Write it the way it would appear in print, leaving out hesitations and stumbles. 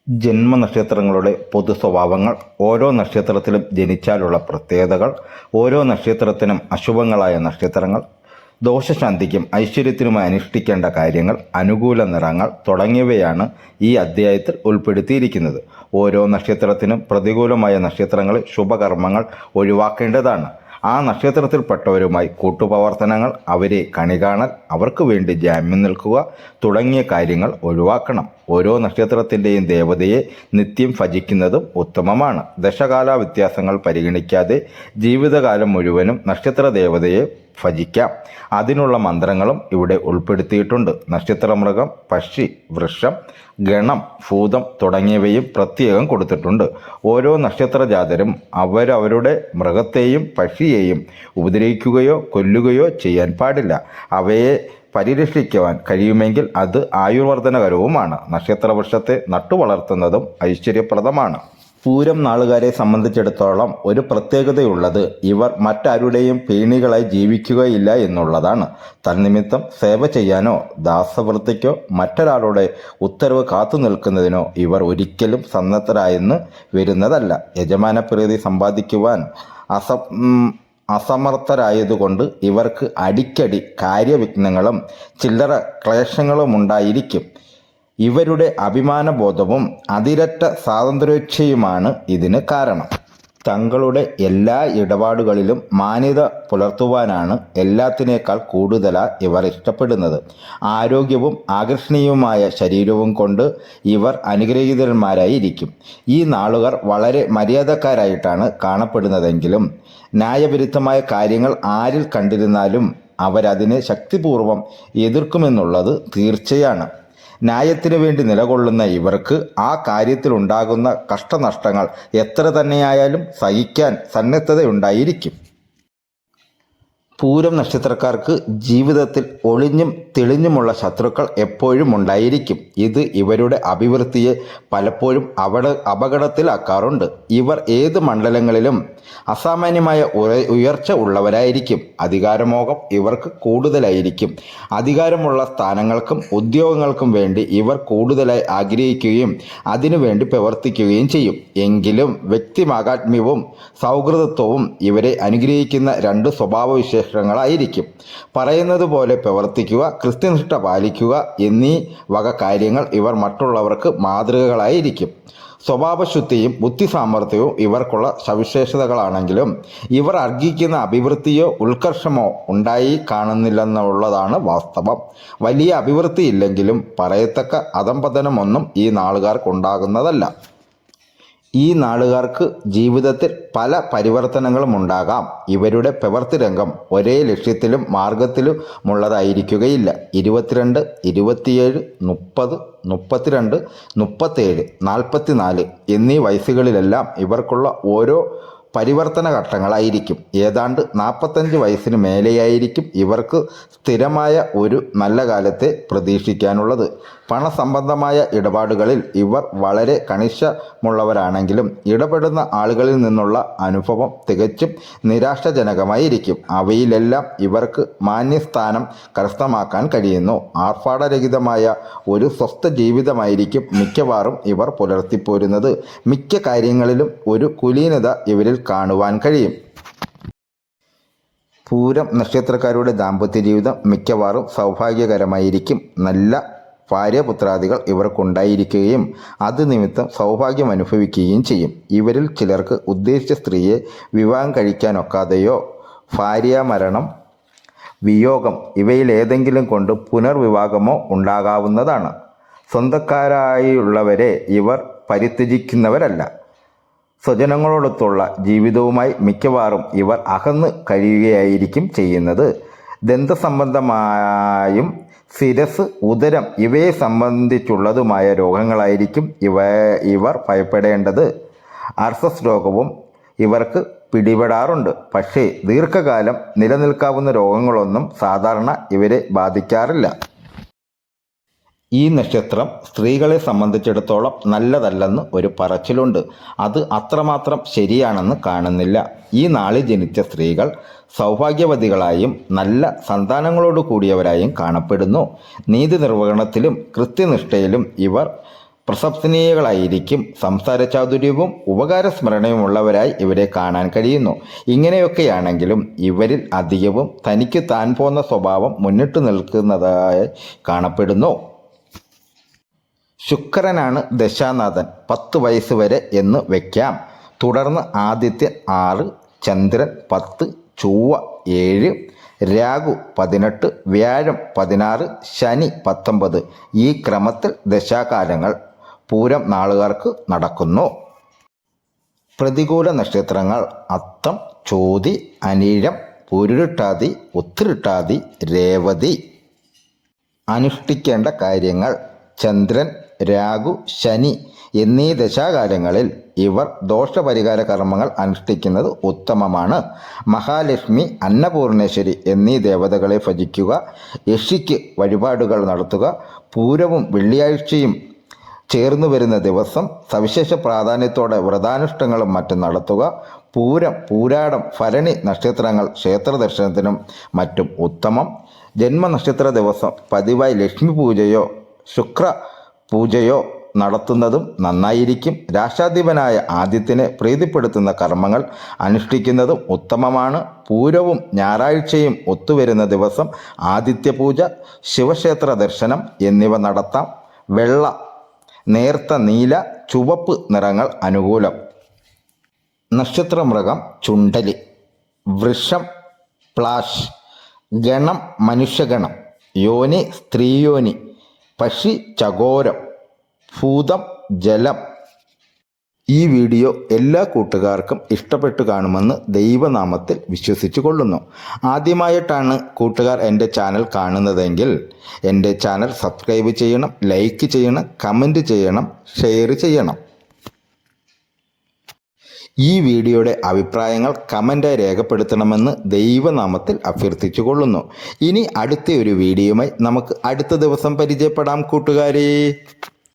ജന്മനക്ഷത്രങ്ങളുടെ പൊതു സ്വഭാവങ്ങൾ, ഓരോ നക്ഷത്രത്തിലും ജനിച്ചാലുള്ള പ്രത്യേകതകൾ, ഓരോ നക്ഷത്രത്തിനും അശുഭങ്ങളായ നക്ഷത്രങ്ങൾ, ദോഷശാന്തിക്കും ഐശ്വര്യത്തിനുമായി അനുഷ്ഠിക്കേണ്ട കാര്യങ്ങൾ, അനുകൂല നിറങ്ങൾ തുടങ്ങിയവയാണ് ഈ അധ്യായത്തിൽ ഉൾപ്പെടുത്തിയിരിക്കുന്നത്. ഓരോ നക്ഷത്രത്തിനും പ്രതികൂലമായ നക്ഷത്രങ്ങളിൽ ശുഭകർമ്മങ്ങൾ ഒഴിവാക്കേണ്ടതാണ്. ആ നക്ഷത്രത്തിൽപ്പെട്ടവരുമായി കൂട്ടുപ്രവർത്തനങ്ങൾ, അവരെ കണികാണൽ, അവർക്ക് വേണ്ടി ജാമ്യം നിൽക്കുക തുടങ്ങിയ കാര്യങ്ങൾ ഒഴിവാക്കണം. ഓരോ നക്ഷത്രത്തിൻ്റെയും ദേവതയെ നിത്യം ഭജിക്കുന്നതും ഉത്തമമാണ്. ദശകാല വ്യത്യാസങ്ങൾ പരിഗണിക്കാതെ ജീവിതകാലം മുഴുവനും നക്ഷത്ര ദേവതയെ ഭജിക്കാം. അതിനുള്ള മന്ത്രങ്ങളും ഇവിടെ ഉൾപ്പെടുത്തിയിട്ടുണ്ട്. നക്ഷത്രമൃഗം, പക്ഷി, വൃക്ഷം, ഗണം, ഭൂതം തുടങ്ങിയവയും പ്രത്യേകം കൊടുത്തിട്ടുണ്ട്. ഓരോ നക്ഷത്രജാതരും അവരവരുടെ മൃഗത്തെയും പക്ഷിയെയും ഉപദ്രവിക്കുകയോ കൊല്ലുകയോ ചെയ്യാൻ പാടില്ല. അവയെ പരിരക്ഷിക്കുവാൻ കഴിയുമെങ്കിൽ അത് ആയുർവർദ്ധനകരവുമാണ്. നക്ഷത്രവൃക്ഷത്തെ നട്ടുവളർത്തുന്നതും ഐശ്വര്യപ്രദമാണ്. പൂരം നാളുകാരെ സംബന്ധിച്ചിടത്തോളം ഒരു പ്രത്യേകതയുള്ളത് ഇവർ മറ്റാരുടെയും പേണികളായി ജീവിക്കുകയില്ല എന്നുള്ളതാണ്. തന്നിമിത്തം സേവ ചെയ്യാനോ ദാസവൃത്തിക്കോ മറ്റൊരാളുടെ ഉത്തരവ് കാത്തു നിൽക്കുന്നതിനോ ഇവർ ഒരിക്കലും സന്നദ്ധരായെന്ന് വരുന്നതല്ല. യജമാനപ്രീതി സമ്പാദിക്കുവാൻ അസമർത്ഥരായതുകൊണ്ട് ഇവർക്ക് അടിക്കടി കാര്യവിഘ്നങ്ങളും ചില്ലറ ക്ലേശങ്ങളും ഉണ്ടായിരിക്കും. ഇവരുടെ അഭിമാനബോധവും അതിരറ്റ സ്വാതന്ത്ര്യേച്ഛയുമാണ് ഇതിന് കാരണം. തങ്ങളുടെ എല്ലാ ഇടപാടുകളിലും മാന്യത പുലർത്തുവാനാണ് എല്ലാത്തിനേക്കാൾ കൂടുതലായി ഇവർ ഇഷ്ടപ്പെടുന്നത്. ആരോഗ്യവും ആകർഷണീയവുമായ ശരീരവും കൊണ്ട് ഇവർ അനുഗ്രഹീതന്മാരായിരിക്കും. ഈ നാളുകാർ വളരെ മര്യാദക്കാരായിട്ടാണ് കാണപ്പെടുന്നതെങ്കിലും ന്യായവിരുദ്ധമായ കാര്യങ്ങൾ ആരിൽ കണ്ടിരുന്നാലും അവരതിനെ ശക്തിപൂർവം എതിർക്കുമെന്നുള്ളത് തീർച്ചയാണ്. ന്യായത്തിനു വേണ്ടി നിലകൊള്ളുന്ന ഇവർക്ക് ആ കാര്യത്തിലുണ്ടാകുന്ന കഷ്ടനഷ്ടങ്ങൾ എത്ര തന്നെയായാലും സഹിക്കാൻ സന്നദ്ധതയുണ്ടായിരിക്കും. പൂരം നക്ഷത്രക്കാർക്ക് ജീവിതത്തിൽ ഒളിഞ്ഞും തെളിഞ്ഞുമുള്ള ശത്രുക്കൾ എപ്പോഴും ഉണ്ടായിരിക്കും. ഇത് ഇവരുടെ അഭിവൃദ്ധിയെ പലപ്പോഴും അപകടത്തിലാക്കാറുണ്ട്. ഇവർ ഏത് മണ്ഡലങ്ങളിലും അസാമാന്യമായ ഉയർച്ച ഉള്ളവരായിരിക്കും. അധികാരമോഹം ഇവർക്ക് കൂടുതലായിരിക്കും. അധികാരമുള്ള സ്ഥാനങ്ങൾക്കും ഉദ്യോഗങ്ങൾക്കും വേണ്ടി ഇവർ കൂടുതലായി ആഗ്രഹിക്കുകയും അതിനുവേണ്ടി പ്രവർത്തിക്കുകയും ചെയ്യും. എങ്കിലും വ്യക്തിമാഹാത്മ്യവും സൗഹൃദത്വവും ഇവരെ അനുഗ്രഹിക്കുന്ന രണ്ട് സ്വഭാവവിശേഷങ്ങളായിരിക്കും. പറയുന്നത് പോലെ പ്രവർത്തിക്കുക, കൃത്യനിഷ്ഠ പാലിക്കുക എന്നീ വക കാര്യങ്ങൾ ഇവർ മറ്റുള്ളവർക്ക് മാതൃകകളായിരിക്കും. സ്വഭാവശുദ്ധിയും ബുദ്ധിസാമർഥ്യവും ഇവർക്കുള്ള സവിശേഷതകളാണെങ്കിലും ഇവർ അർഹിക്കുന്ന അഭിവൃദ്ധിയോ ഉത്കർഷമോ ഉണ്ടായി കാണുന്നില്ലെന്നുള്ളതാണ് വാസ്തവം. വലിയ അഭിവൃദ്ധിയില്ലെങ്കിലും പറയത്തക്ക അധംപതനമൊന്നും ഈ നാളുകാർക്കുണ്ടാകുന്നതല്ല. ഈ നാളുകാർക്ക് ജീവിതത്തിൽ പല പരിവർത്തനങ്ങളും ഉണ്ടാകാം. ഇവരുടെ പ്രവൃത്തിരംഗം ഒരേ ലക്ഷ്യത്തിലും മാർഗത്തിലുമുള്ളതായിരിക്കുകയില്ല. 22, 27, 30, 32, 37, 44 എന്നീ വയസ്സുകളിലെല്ലാം ഇവർക്കുള്ള ഓരോ പരിവർത്തന ഘട്ടങ്ങളായിരിക്കും. ഏതാണ്ട് 45 വയസ്സിന് മേലെയായിരിക്കും ഇവർക്ക് സ്ഥിരമായ ഒരു നല്ല കാലത്തെ പ്രതീക്ഷിക്കാനുള്ളത്. പണസംബന്ധമായ ഇടപാടുകളിൽ ഇവർ വളരെ കണിശമുള്ളവരാണെങ്കിലും ഇടപെടുന്ന ആളുകളിൽ നിന്നുള്ള അനുഭവം തികച്ചും നിരാശാജനകമായിരിക്കും. അവയിലെല്ലാം ഇവർക്ക് മാന്യസ്ഥാനം കരസ്ഥമാക്കാൻ കഴിയുന്നു. ആർഭാടരഹിതമായ ഒരു സ്വസ്ഥ ജീവിതമായിരിക്കും മിക്കവാറും ഇവർ പുലർത്തിപ്പോരുന്നത്. മിക്ക കാര്യങ്ങളിലും ഒരു കുലീനത ഇവരിൽ കാണുവാൻ കഴിയും. പൂരം നക്ഷത്രക്കാരുടെ ദാമ്പത്യ ജീവിതം മിക്കവാറും സൗഭാഗ്യകരമായിരിക്കും. നല്ല ഭാര്യപുത്രാദികൾ ഇവർക്കുണ്ടായിരിക്കുകയും അത് നിമിത്തം സൗഭാഗ്യം അനുഭവിക്കുകയും ചെയ്യും. ഇവരിൽ ചിലർക്ക് ഉദ്ദേശിച്ച സ്ത്രീയെ വിവാഹം കഴിക്കാനൊക്കാതെയോ ഭാര്യാമരണം, വിയോഗം ഇവയിലേതെങ്കിലും കൊണ്ട് പുനർവിവാഹമോ ഉണ്ടാകാവുന്നതാണ്. സ്വന്തക്കാരായുള്ളവരെ ഇവർ പരിത്യജിക്കുന്നവരല്ല. സ്വജനങ്ങളോടൊത്തുള്ള ജീവിതവുമായി മിക്കവാറും ഇവർ അകന്ന് കഴിയുകയായിരിക്കും ചെയ്യുന്നത്. ദന്തസംബന്ധമായും ശിരസ്, ഉദരം ഇവയെ സംബന്ധിച്ചുള്ളതുമായ രോഗങ്ങളായിരിക്കും ഇവർ ഭയപ്പെടേണ്ടത്. അർസസ് രോഗവും ഇവർക്ക് പിടിപെടാറുണ്ട്. പക്ഷേ ദീർഘകാലം നിലനിൽക്കാവുന്ന രോഗങ്ങളൊന്നും സാധാരണ ഇവരെ ബാധിക്കാറില്ല. ഈ നക്ഷത്രം സ്ത്രീകളെ സംബന്ധിച്ചിടത്തോളം നല്ലതല്ലെന്ന് ഒരു പറച്ചിലുണ്ട്. അത് അത്രമാത്രം ശരിയാണെന്ന് കാണുന്നില്ല. ഈ നാളിൽ ജനിച്ച സ്ത്രീകൾ സൗഭാഗ്യവതികളായും നല്ല സന്താനങ്ങളോട് കൂടിയവരായും കാണപ്പെടുന്നു. നീതി നിർവഹണത്തിലും കൃത്യനിഷ്ഠയിലും ഇവർ പ്രശംസനീയകളായിരിക്കും. സംസാര ചാതുര്യവും ഉപകാരസ്മരണയുമുള്ളവരായി ഇവരെ കാണാൻ കഴിയുന്നു. ഇങ്ങനെയൊക്കെയാണെങ്കിലും ഇവരിൽ അധികവും തനിക്ക് താൻ പോന്ന സ്വഭാവം മുന്നിട്ട് നിൽക്കുന്നതായി കാണപ്പെടുന്നു. ശുക്രനാണ് ദശാനാഥൻ. 10 വയസ്സ് വരെ എന്ന് വയ്ക്കാം. തുടർന്ന് ആദിത്യൻ 6, ചന്ദ്രൻ 10, ചൊവ്വ 7, രാഹു 18, വ്യാഴം 16, ശനി 19. ഈ ക്രമത്തിൽ ദശാകാലങ്ങൾ പൂരം നാളുകാർക്ക് നടക്കുന്നു. പ്രതികൂല നക്ഷത്രങ്ങൾ അത്തം, ചോതി, അനിഴം, പൂരുരുട്ടാതി, ഉത്തിരുട്ടാതി, രേവതി. അനുഷ്ഠിക്കേണ്ട കാര്യങ്ങൾ: ചന്ദ്രൻ, രാഹു, ശനി എന്നീ ദശാകാലങ്ങളിൽ ഇവർ ദോഷപരിഹാര കർമ്മങ്ങൾ അനുഷ്ഠിക്കുന്നത് ഉത്തമമാണ്. മഹാലക്ഷ്മി, അന്നപൂർണേശ്വരി എന്നീ ദേവതകളെ ഭജിക്കുക. യക്ഷിക്ക് വഴിപാടുകൾ നടത്തുക. പൂരവും വെള്ളിയാഴ്ചയും ചേർന്നു വരുന്ന ദിവസം സവിശേഷ പ്രാധാന്യത്തോടെ വ്രതാനുഷ്ഠങ്ങളും മറ്റും നടത്തുക. പൂരം, പൂരാടം, ഭരണി നക്ഷത്രങ്ങൾ ക്ഷേത്ര ദർശനത്തിനും മറ്റും ഉത്തമം. ജന്മനക്ഷത്ര ദിവസം പതിവായി ലക്ഷ്മി പൂജയോ ശുക്ര പൂജയോ നടത്തുന്നതും നന്നായിരിക്കും. രാശാധിപനായ ആദിത്യനെ പ്രീതിപ്പെടുത്തുന്ന കർമ്മങ്ങൾ അനുഷ്ഠിക്കുന്നതും ഉത്തമമാണ്. പൂരവും ഞായറാഴ്ചയും ഒത്തുവരുന്ന ദിവസം ആദിത്യ പൂജ, ശിവക്ഷേത്ര ദർശനം എന്നിവ നടത്താം. വെള്ള, നേർത്ത നീല, ചുവപ്പ് നിറങ്ങൾ അനുകൂലം. നക്ഷത്രമൃഗം ചുണ്ടലി. വൃഷം പ്ലാഷ്. ഗണം മനുഷ്യഗണം. യോനി സ്ത്രീയോനി. പക്ഷി ചകോരം. ഭൂതം ജലം. ഈ വീഡിയോ എല്ലാ കൂട്ടുകാർക്കും ഇഷ്ടപ്പെട്ടു കാണുമെന്ന് ദൈവനാമത്തിൽ വിശ്വസിച്ചു കൊള്ളുന്നു. ആദ്യമായിട്ടാണ് കൂട്ടുകാർ എൻ്റെ ചാനൽ കാണുന്നതെങ്കിൽ എൻ്റെ ചാനൽ സബ്സ്ക്രൈബ് ചെയ്യണം, ലൈക്ക് ചെയ്യണം, കമൻറ്റ് ചെയ്യണം, ഷെയർ ചെയ്യണം. ഈ വീഡിയോയുടെ അഭിപ്രായങ്ങൾ കമൻറ്റായി രേഖപ്പെടുത്തണമെന്ന് ദൈവനാമത്തിൽ അഭ്യർത്ഥിച്ചു കൊള്ളുന്നു. ഇനി അടുത്ത ഒരു വീഡിയോയുമായി നമുക്ക് അടുത്ത ദിവസം പരിചയപ്പെടാം കൂട്ടുകാരെ.